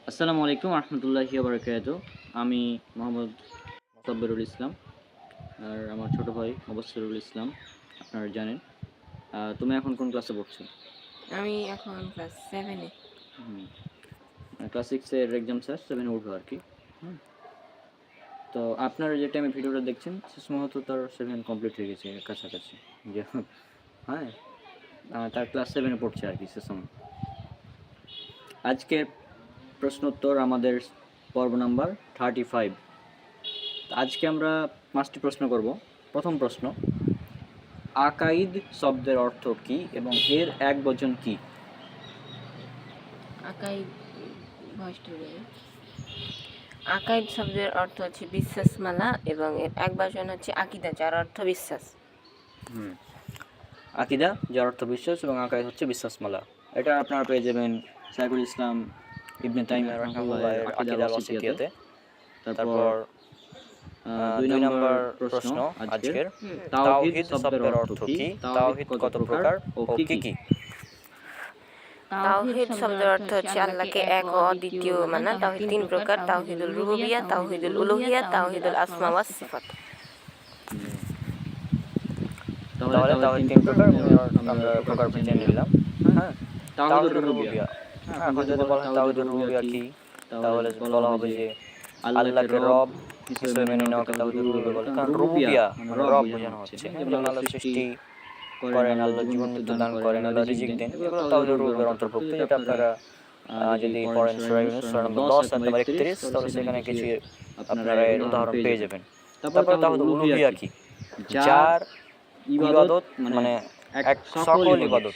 আসসালামু আলাইকুম রহমতুল্লাহি বারাকাতুহু। আমি মোহাম্মদ সাব্বিরুল ইসলাম আর আমার ছোট ভাই মুবাশশিরুল ইসলাম। আপনারা জানেন। তুমি এখন কোন ক্লাসে পড়ছো? আমি এখন ক্লাস 7 এ। ক্লাস 6 এর এক্সাম শেষ, 7 এ উঠবো আর কি। তো আপনারা যে টাইমে ভিডিওটা দেখছেন সে সময় তো তার 7 কমপ্লিট হয়ে গেছে কাছাকাছি। যে হ্যাঁ, তার ক্লাস 7 এ পড়ছে আর কি সে সময়। আজকের প্রশ্নোত্তর আমাদের পর্ব নাম্বার 35। আজকে আমরা 5টি প্রশ্ন করব। প্রথম প্রশ্ন, আকাইদ শব্দের অর্থ কি এবং এর এক বচন কি? আকাইদ শব্দের অর্থ হচ্ছে বিশ্বাসমালা এবং এর এক বচন হচ্ছে আকিদা, যার অর্থ বিশ্বাস। আকিদা যার অর্থ বিশ্বাস এবং আকাইদ হচ্ছে বিশ্বাসমালা। এটা আপনারা পেয়ে যাবেন শাইখুল ইসলাম ইবনে তাইমিয়া রাহিমাহুল্লাহর আকিদা ওয়াসিতিয়াতে। তারপর 2 নম্বর প্রশ্ন আজকের, তাওহীদ শব্দের অর্থ কি? তাওহীদ কত প্রকার ও কি কি? তাওহীদ শব্দের অর্থ হচ্ছে আল্লাহকে এক ও অদ্বিতীয় মানা। তাওহীদ 3 প্রকার: তাওহীদুল রুবুবিয়্যাহ, তাওহীদুল উলুহিয়্যাহ, তাওহীদুল আসমা ওয়াস সিফাত। তাহলে তাওহীদ 3 প্রকার আমরা প্রকার জেনে নিলাম। হ্যাঁ, তাওহীদুল রুবুবিয়্যাহ। এখন যদি বলা হয় তাওহীদুল রুবুবিয়্যাহ কি, তাহলে বলা হবে যে আল্লাহকে রব হিসেবে মেনে নেওয়াকে তাওহীদুল রুবুবিয়্যাহ বলে। কারণ রুবুবিয়্যাহ মানে রব বোঝানো হচ্ছে, যেমন আল্লাহ সৃষ্টি করেন, আল্লাহ জীবন মৃত্যু দান করেন, আল্লাহ রিজিক দেন, এগুলো তাওহীদুল রুবুবিয়্যাহর অন্তর্ভুক্ত। যেটা আপনারা যদি পড়েন সূরা ইউনূস সূরা নম্বর 10 আয়াত নম্বর 31, তাহলে সেখানে কিছু আপনারা এর উদাহরণ পেয়ে যাবেন। তারপরে তাওহীদুল উলুহিয়্যাহ কি, যার ইবাদত মানে এক সকল ইবাদত,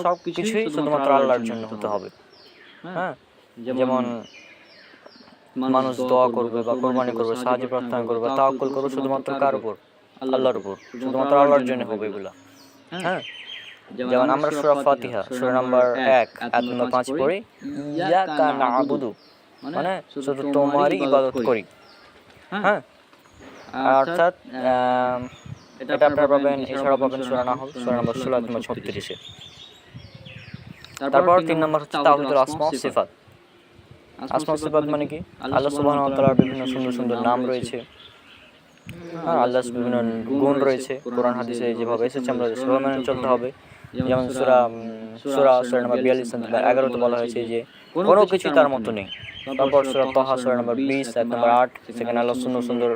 সব কিছুই শুধুমাত্র আল্লাহর জন্য হতে হবে। হ্যাঁ, যেমন মানুষ দোয়া করবে বা কোরবানি করবে, সাহায্য প্রার্থনা করবে, তাওয়াক্কুল করবে শুধুমাত্র কার উপর? আল্লাহর উপর, শুধুমাত্র আল্লাহর জন্য হবে এগুলা। হ্যাঁ, যেমন আমরা সূরা ফাতিহা সূরা নাম্বার 1 আয়াত নম্বর 5 পড়ি, ইয়াকা না'বুদু মানে শুধু তোমারই ইবাদত করি। হ্যাঁ, অর্থাৎ এটা আপনারা পাবেন, এছাড়াও পাবেন সূরা নাহল সূরা নম্বর 16 আয়াত নম্বর 36 এ। তারপর 3 নম্বর হচ্ছে তাওহীদুল আসমা ওয়াস সিফাত। আসমা ওয়াস সিফাত মানে কি? আল্লাহ সুবহানাহু ওয়া তাআলার বিভিন্ন সুন্দর সুন্দর নাম রয়েছে। হ্যাঁ, আল্লাহর বিভিন্ন গুণ রয়েছে। কোরআন হাদিসে যেভাবে এসেছে আমরা সেভাবে মেনে চলতে হবে। যেমন সূরা নম্বর 42 নম্বর 11 তে বলা হয়েছে যে কোনো কিছু তার মতো নেই। তারপর সূরা তাহা সূরা নম্বর 20 আয়াত নম্বর 8, সেখানে আল্লাহর সুন্দর সুন্দর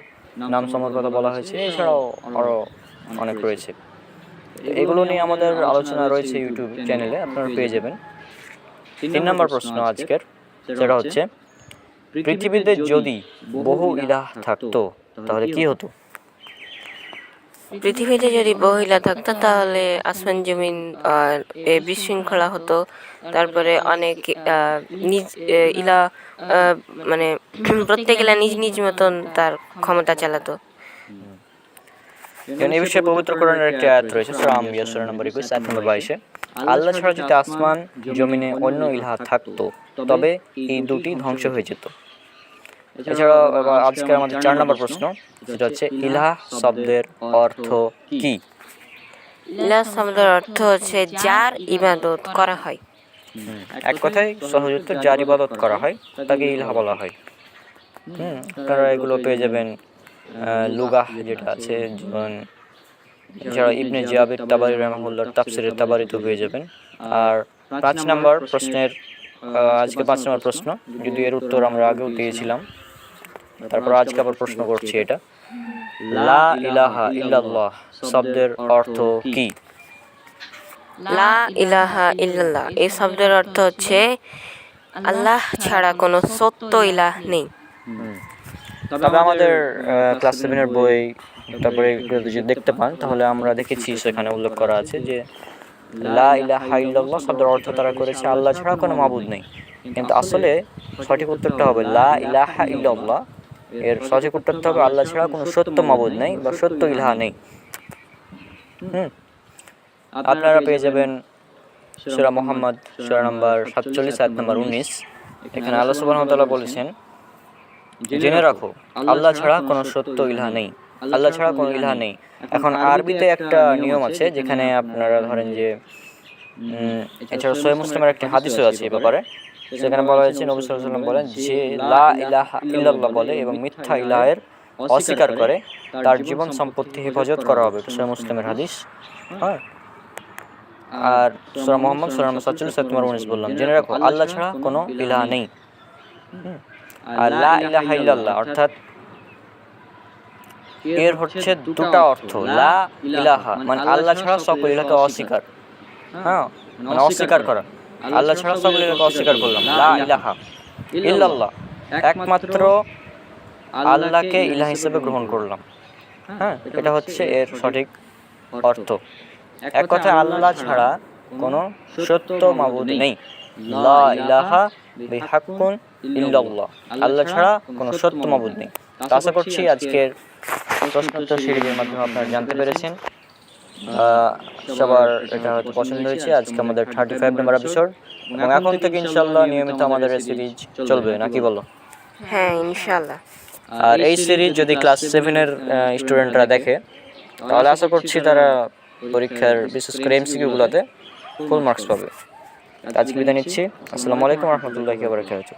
নাম সমূহের কথা বলা হয়েছে। এছাড়াও আরও অনেক রয়েছে। এগুলো নিয়ে আমাদের আলোচনা রয়েছে ইউটিউব চ্যানেলে, আপনারা পেয়ে যাবেন। 3 নম্বর প্রশ্ন আজকের, সেটা হচ্ছে পৃথিবীতে যদি বহু ইলাহ থাকতো তাহলে কি হতো? পৃথিবীতে যদি বহু ইলাহ থাকতো তাহলে আসমান জমিন বিশৃঙ্খলা হতো। তারপরে অনেক নিজ ইলাহ মানে প্রত্যেক ইলাহ নিজ নিজ মতন তার ক্ষমতা চালাতো। এই বিষয়ে পবিত্র কোরআনের একটি আয়াত রয়েছে সূরা আম্বিয়া সূরা নম্বর 21 আয়াত নম্বর 22 এ, আল্লাহ ছাড়া যদি আসমান জমিনে অন্য ইলাহ থাকতো তবে এই দুটি ধ্বংস হয়ে যেত। এছাড়া আজকে আমাদের 4 নম্বর প্রশ্ন, সেটা হচ্ছে ইলাহ শব্দের অর্থ কি? ইলাহ শব্দের অর্থ হচ্ছে যার ইবাদত করা হয়। এক কথায় সহজ উত্তর, যার ইবাদত করা হয় তাকে ইলাহ বলা হয়। আপনারা এগুলো পেয়ে যাবেন লুগাহ যেটা আছে, যেমন এছাড়া ইবনে জিয়াবির তাবারি রাহিমাহুল্লাহর তাফসিরে তাবারিতে পেয়ে যাবেন। আর 5 নম্বর প্রশ্নের আজকে 5 নম্বর প্রশ্ন, যদি এর উত্তর আমরা আগেও দিয়েছিলাম, তারপর আজকে আবার প্রশ্ন করছি এটা, লা ইলাহা ইল্লাল্লাহ শব্দের অর্থ কি? লা ইলাহা ইল্লাল্লাহ এই শব্দের অর্থ হচ্ছে আল্লাহ ছাড়া কোনো সত্য ইলাহ নেই। তবে আমাদের ক্লাস 7 এর বই, তারপরে যদি দেখতে পান তাহলে আমরা দেখেছি সেখানে উল্লেখ করা আছে যে লা ইলাহা ইল্লাল্লাহ শব্দের অর্থ তারা করেছে আল্লাহ ছাড়া কোনো মাবুদ নেই। কিন্তু আসলে সঠিক উত্তরটা হবে লা ইলাহা ইল্লাল্লাহ, এর সঠিক উত্তরটা হবে আল্লাহ ছাড়া কোনো সত্য মাবুদ নেই বা সত্য ইলাহা নেই। আপনারা পেয়ে যাবেন সূরা মুহাম্মদ সূরা নম্বর 47 আয়াত নম্বর 19। এখানে আল্লাহ সুবহানাহু ওয়া তাআলা বলেছেন, জেনে রাখো আল্লাহ ছাড়া কোনো সত্য ইলাহা নেই, আল্লাহ ছাড়া কোনো ইলাহা নেই। এখন আরবিতে একটা নিয়ম আছে, যেখানে আপনারা ধরেন যে এছাড়া সহিহ মুসলিমের একটি হাদিসও আছে এ ব্যাপারে, সেখানে বলা হয়েছে নবী সাল্লাল্লাহু আলাইহি ওয়াসাল্লাম বলেন যে লা ইলাহা ইল্লাল্লাহ বলে এবং মিথ্যা ইলাহের অস্বীকার করে তার জীবন সম্পত্তি হেফাজত করা হবে। সহিহ মুসলিমের হাদিস। হ্যাঁ, আর সূরা মুহাম্মদ সূরা নম্বর 47 7 নম্বর 19 বললাম। জেনে রাখো আল্লাহ ছাড়া কোনো ইলাহ নেই। আর লা ইলাহা ইল্লাল্লাহ অর্থাৎ এর হচ্ছে দুটো অর্থ। লা ইলাহা মানে আল্লাহ ছাড়া সকল ইলাহকে অস্বীকার, হ্যাঁ মানে অস্বীকার করা। আল্লাহ ছাড়া সকল ইলাহকে অস্বীকার করলাম। লা ইলাহা ইল্লাল্লাহ একমাত্র আল্লাহকে ইলাহ হিসেবে গ্রহণ করলাম। হ্যাঁ, এটা হচ্ছে এর সঠিক অর্থ। এক কথায় আল্লাহ ছাড়া কোনো সত্য মাবুদ নেই। লা ইলাহা বিহাক্কুন ইল্লাল্লাহ, আল্লাহ ছাড়া কোনো সত্য মাবুদ নেই। তো আশা করছি আজকের প্রশ্নোত্তর সিরিজের মাধ্যমে আপনারা জানতে পেরেছেন। সবার এটা হয়তো পছন্দ হয়েছে। আজকে আমাদের 35 নম্বর এপিসোড এবং এখন থেকে ইনশাআল্লাহ নিয়মিত আমাদের এই সিরিজ চলবে, নাকি বলো? হ্যাঁ, ইনশাআল্লাহ। আর এই সিরিজ যদি ক্লাস 7-এর স্টুডেন্টরা দেখে তাহলে আশা করছি তারা পরীক্ষার বিশেষ করে এমসিকিউগুলোতে ফুল মার্কস পাবে। আজকে বিদায় নিচ্ছি। আসসালামু আলাইকুম ওয়া রাহমাতুল্লাহি ওয়া বারাকাতুহু।